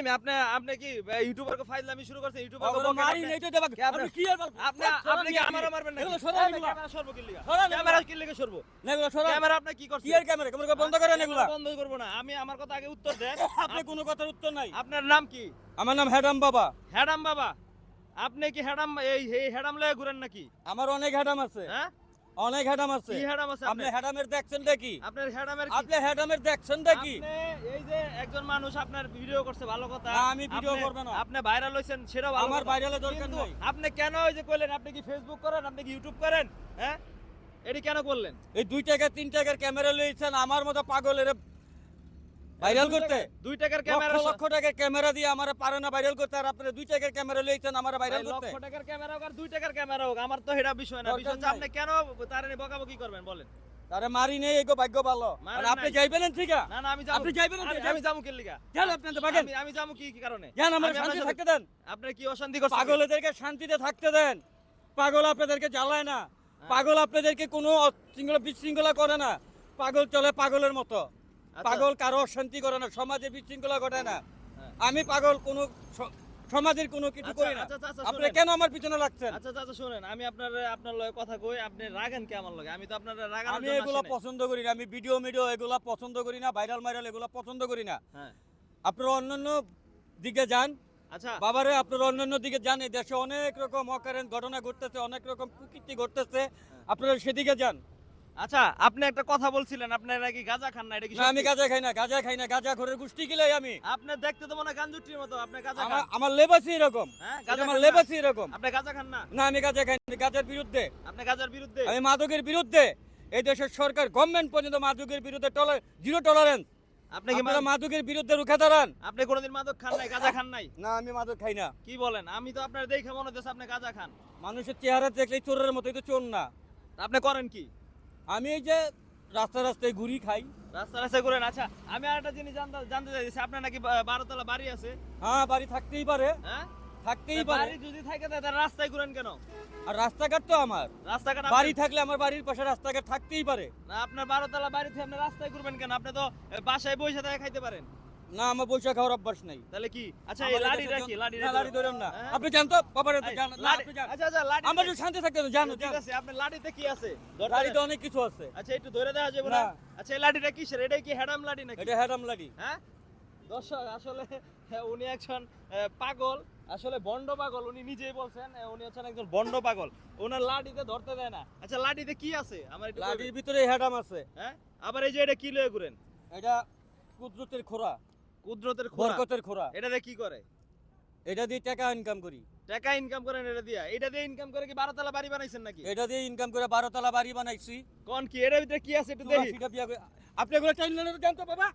ফাইজলামি আপনি কি ইউটিউবারকে ফাইজলামি শুরু করছেন ইউটিউবারকে মারি নাই তো দেবা আপনি কি আর আপনি কি আমারও মারবেন নাকি এগুলো সরান এগুলো। ক্যামেরা সরবো কি লিগা সরান এগুলো। ক্যামেরা কি লিগা সরবো না এগুলো সরান ক্যামেরা আপনি কি করছেন কি আর ক্যামেরা ক্যামেরা বন্ধ করেন এগুলো বন্ধ করব না আমি আমার কথা আগে উত্তর দেন আপনি কোনো কথার উত্তর নাই আপনার নাম কি আমার নাম হেডাম বাবা হ্যাডাম বাবা আপনি কি হ্যাডাম এই হ্যাডাম লয়ে ঘুরেন নাকি আমার অনেক হেডাম আছে হ্যাঁ অনেক হেডাম আছে কি হ্যাডাম আছে আপনি হেডামের দেখছেনটা কি আপনার হ্যাডামের আপনি হেডামের দেখছেনটা কি আপনি এই যে একজন মানুষ আপনার ভিডিও করছে ভালো কথা না, আমি ভিডিও করব না। আপনি ভাইরাল হইছেন সেটা ভালো আমার কথা। ভাইরালের দরকার কিন্তু নাই। আপনি কেন ওই যে কইলেন আপনি কি ফেসবুক করেন আপনি কি ইউটিউব করেন হ্যাঁ এডি কেন করলেন এই 2 টাকা 3 টাকার ক্যামেরা লইছেন আমার মতো পাগলের ভাইরাল করতে 2 টাকার লক্ষ ক্যামেরা লক্ষ টাকার ক্যামেরা দিয়ে আমারে পারে না ভাইরাল করতে আর আপনি 2 টাকার ক্যামেরা লইছেন আমারে ভাইরাল করতে লক্ষ টাকার ক্যামেরা হোক আর 2 টাকার ক্যামেরা হোক আমার তো এটা বিষয় না দরকার বিষয় হচ্ছে নাই। আপনি কেন তারে বকাবকি করবেন বলেন আরে মারি নেই এগো ভাগ্য ভালো মারেন আর আপনি নাই। যাইবেন ঠিক না না আমি যাবো আপনি যাইবেন না আমি যাবো কি লিগা যান আপনি তো ভাগেন আমি যাবো কি কারণে যান আমার আমি আপনার শান্তি সাথে- থাকতে দেন আপনার কি অশান্তি করছেন পাগলদেরকে শান্তিতে থাকতে দেন পাগল আপনাদেরকে জ্বালায় না পাগল আপনাদেরকে কোনো শৃঙ্খলা বিশৃঙ্খলা করে না পাগল চলে পাগলের মতো আচ্ছা। পাগল কারো অশান্তি করে না সমাজে বিশৃঙ্খলা ঘটে না হ্যাঁ। আমি পাগল কোনো সমাজের কোনো কিছু আচ্ছা, করি না আচ্ছা, আচ্ছা, আপনি শুনেন। কেন আমার পিছনে লাগছেন আচ্ছা আচ্ছা শুনেন আমি আপনার লগে কথা কই আপনি রাগেন কি আমার লগে আমি তো আপনার রাগানোর আমি জন্য এগুলো আসি নাই। পছন্দ করি না আমি ভিডিও এগুলো পছন্দ করি না ভাইরাল এগুলো পছন্দ করি না হ্যাঁ আপনারা অন্যান্য দিকে যান আচ্ছা বাবারে আপনারা অন্যান্য দিকে যান এই দেশে অনেক রকম অকারেন্ট ঘটনা ঘটতেছে অনেক রকম কুকীর্তি ঘটতেছে আপনারা সেদিকে যান আচ্ছা আপনি একটা কথা বলছিলেন আপনি নাকি গাঁজা খান না এটা কি না আমি সত্যি? গাঁজা খাই না গাঁজা ঘরের গোষ্ঠী গিলাই আমি আপনি দেখতে তো মনে হয় গাঞ্জুটির মতো আপনি গাঁজা খান আমার লেবাসই এরকম হ্যাঁ এটা গাঁজা আমার খান না? লেবাসই এরকম আপনি গাঁজা খান না না আমি গাঁজা খাই না গাঁজার বিরুদ্ধে আপনি গাঁজার বিরুদ্ধে আমি মাদকের বিরুদ্ধে এই দেশের সরকার গভর্নমেন্ট পর্যন্ত মাদকের বিরুদ্ধে জিরো টলারেন্স আপনি কি আপনারা মাদকের বিরুদ্ধে রুখে দাঁড়ান আপনি কোনোদিন মাদক খান নাই গাঁজা খান নাই না আমি মাদক খাই না কি বলেন আমি তো আপনার দেখে মনে হচ্ছে আপনি গাঁজা খান মানুষের চেহারা দেখলে চোরের মতো তো চোর না আপনি করেন কি আমি এই যে রাস্তায় ঘুরি খাই রাস্তা করেন আচ্ছা আমি আর একটা জিনিস জানতে চাইছি আপনার নাকি 12 তলা বাড়ি আছে হ্যাঁ বাড়ি থাকতেই পারে হ্যাঁ থাকতেই পারে বাড়ি যদি থাকে তাহলে রাস্তায় ঘুরেন কেন আর রাস্তাঘাট তো আমার রাস্তাঘাট বাড়ি থাকলে আমার বাড়ির পাশে রাস্তাঘাট থাকতেই পারে না আপনার 12 তলা বাড়ি থেকে আপনি রাস্তায় ঘুরবেন কেন আপনি তো বাসায় বসে থেকে খাইতে পারেন না আমার বৈশাখ খাওয়ার অভ্যাস নাই তাহলে কি আচ্ছা এই আমাদের লাড়ি দেশে রাখি লাড়ি না, লাড়ি ধরেন না হ্যাঁ? আপনি জানতো বাবার এই, জান লাড়ি- আপনি যান আচ্ছা আচ্ছা লাড়ি আমার একটু শান্তি থাকতে হবে জানো ঠিক আছে আপনার লাড়িতে কি আছে ধরতে লাড়িতে দেন। অনেক কিছু আছে আচ্ছা একটু ধরে দেওয়া যাবে না না। আচ্ছা এই লাড়িটা কিসের এটা কি হ্যাডাম লাড়ি নাকি এটা হ্যাডাম লাড়ি হ্যাঁ দর্শক আসলে উনি একজন পাগল আসলে বন্ড পাগল উনি নিজেই বলছেন উনি হচ্ছেন একজন বন্ড পাগল ওনার লাঠিতে ধরতে দেয় না আচ্ছা লাঠিতে কি আছে আমার একটু লাড়ির কইবেন? ভিতরে হ্যাডাম আছে হ্যাঁ আবার এই যে এটা কি লয়ে ঘুরেন এটা কুদরতের খোরা কুদরতের খোরা বরকতের খোরা এটা দিয়ে কি করে এটা দিয়ে টাকা ইনকাম করি টাকা ইনকাম করেন এটা দিয়ে ইনকাম করে কি 12 তলা বাড়ি বানাইছেন নাকি এটা দিয়ে ইনকাম করে 12 তলা বাড়ি বানাইছি কোন কি এর ভিতরে কি আছে একটু দেখি আপনি এগুলো চাইলেন জানতো বাবা